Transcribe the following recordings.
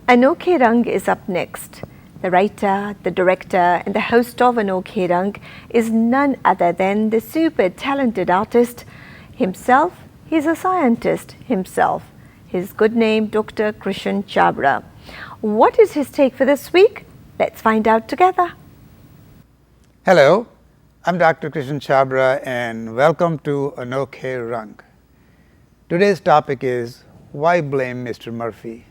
Anokhe Rang is up next. The writer, the director and the host of Anokhe Rang is none other than the super talented artist himself. He's a scientist himself. His good name, Dr. Krishan Chhabra. What is his take for this week? Let's find out together. Hello, I'm Dr. Krishan Chhabra and welcome to Anokhe Rang. Today's topic is why blame Mr. Murphy?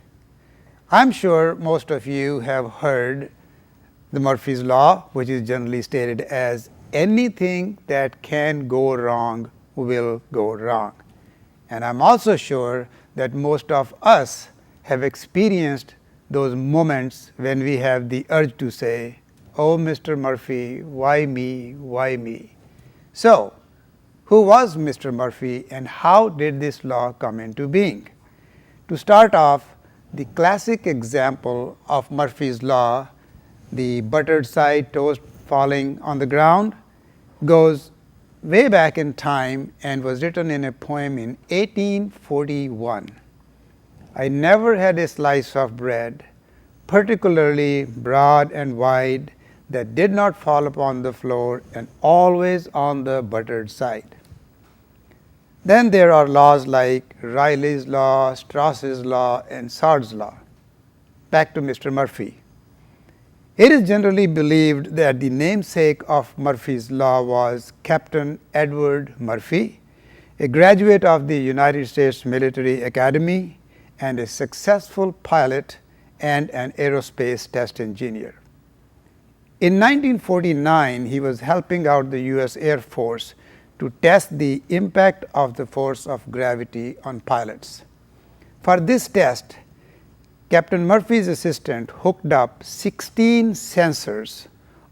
I'm sure most of you have heard the Murphy's Law, which is generally stated as anything that can go wrong will go wrong. And I'm also sure that most of us have experienced those moments when we have the urge to say, "Oh, Mr. Murphy, why me, why me?" So, who was Mr. Murphy and how did this law come into being? To start off, the classic example of Murphy's Law, the buttered side toast falling on the ground, goes way back in time and was written in a poem in 1841. I never had a slice of bread, particularly broad and wide, that did not fall upon the floor and always on the buttered side. Then there are laws like Riley's Law, Strauss's Law and Sard's Law. Back to Mr. Murphy. It is generally believed that the namesake of Murphy's Law was Captain Edward Murphy, a graduate of the United States Military Academy and a successful pilot and an aerospace test engineer. In 1949, he was helping out the U.S. Air Force to test the impact of the force of gravity on pilots. For this test, Captain Murphy's assistant hooked up 16 sensors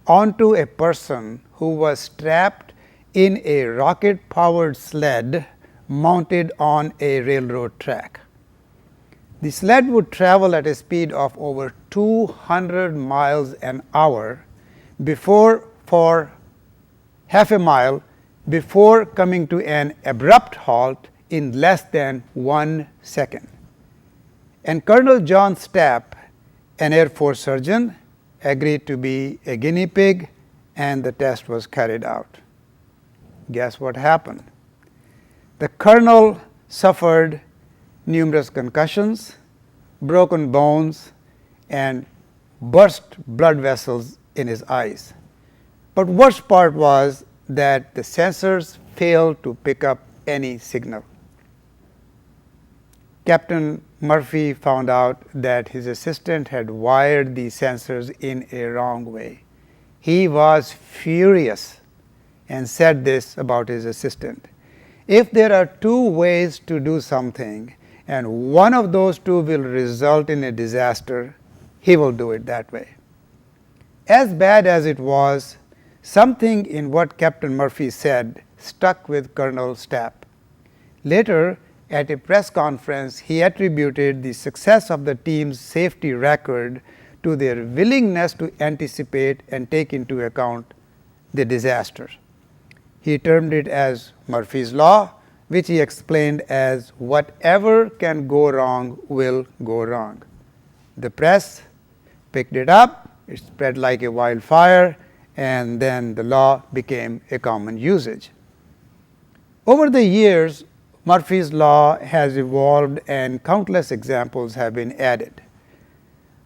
onto a person who was strapped in a rocket-powered sled mounted on a railroad track. The sled would travel at a speed of over 200 miles an hour for half a mile before coming to an abrupt halt in less than 1 second. And Colonel John Stapp, an Air Force surgeon, agreed to be a guinea pig and the test was carried out. Guess what happened? The colonel suffered numerous concussions, broken bones and burst blood vessels in his eyes. But worst part was that the sensors failed to pick up any signal. Captain Murphy found out that his assistant had wired the sensors in a wrong way. He was furious and said this about his assistant: "If there are two ways to do something and one of those two will result in a disaster, he will do it that way." As bad as it was, something in what Captain Murphy said stuck with Colonel Stapp. Later, at a press conference, he attributed the success of the team's safety record to their willingness to anticipate and take into account the disaster. He termed it as Murphy's Law, which he explained as whatever can go wrong will go wrong. The press picked it up, it spread like a wildfire, and then the law became a common usage. Over the years, Murphy's Law has evolved and countless examples have been added.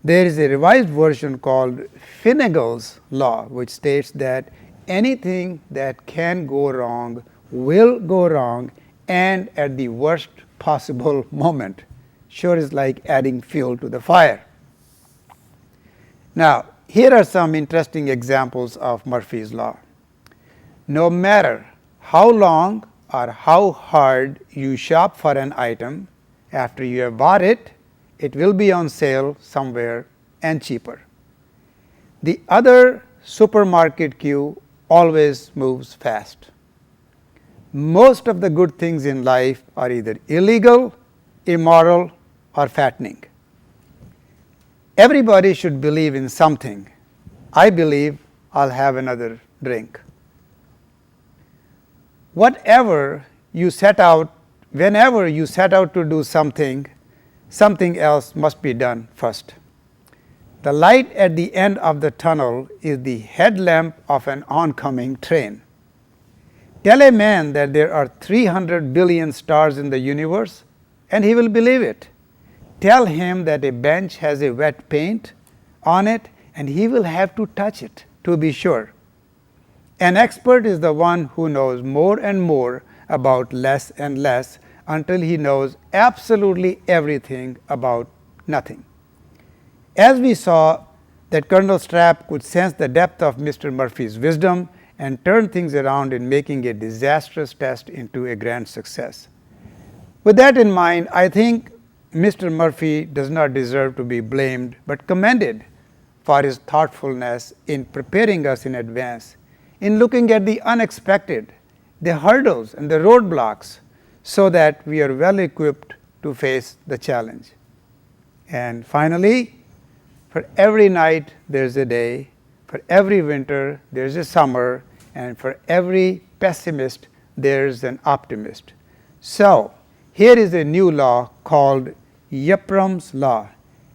There is a revised version called Finagle's Law, which states that anything that can go wrong will go wrong and at the worst possible moment. Sure is like adding fuel to the fire. Now, here are some interesting examples of Murphy's Law. No matter how long or how hard you shop for an item, after you have bought it, it will be on sale somewhere and cheaper. The other supermarket queue always moves fast. Most of the good things in life are either illegal, immoral, or fattening. Everybody should believe in something. I believe I'll have another drink. Whenever you set out to do something, something else must be done first. The light at the end of the tunnel is the headlamp of an oncoming train. Tell a man that there are 300 billion stars in the universe and he will believe it. Tell him that a bench has a wet paint on it and he will have to touch it to be sure. An expert is the one who knows more and more about less and less until he knows absolutely everything about nothing. As we saw that Colonel Strapp could sense the depth of Mr. Murphy's wisdom and turn things around in making a disastrous test into a grand success. With that in mind, I think Mr. Murphy does not deserve to be blamed but commended for his thoughtfulness in preparing us in advance, in looking at the unexpected, the hurdles and the roadblocks, so that we are well equipped to face the challenge. And finally, for every night there is a day, for every winter there is a summer, and for every pessimist there is an optimist. So, here is a new law called Yepram's law.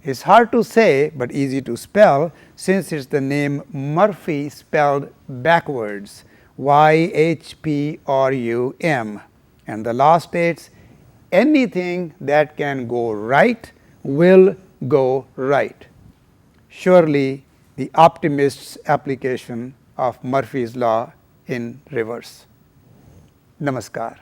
It's hard to say but easy to spell since it's the name Murphy spelled backwards, Y-H-P-R-U-M. And the law states, anything that can go right will go right. Surely the optimist's application of Murphy's law in reverse. Namaskar.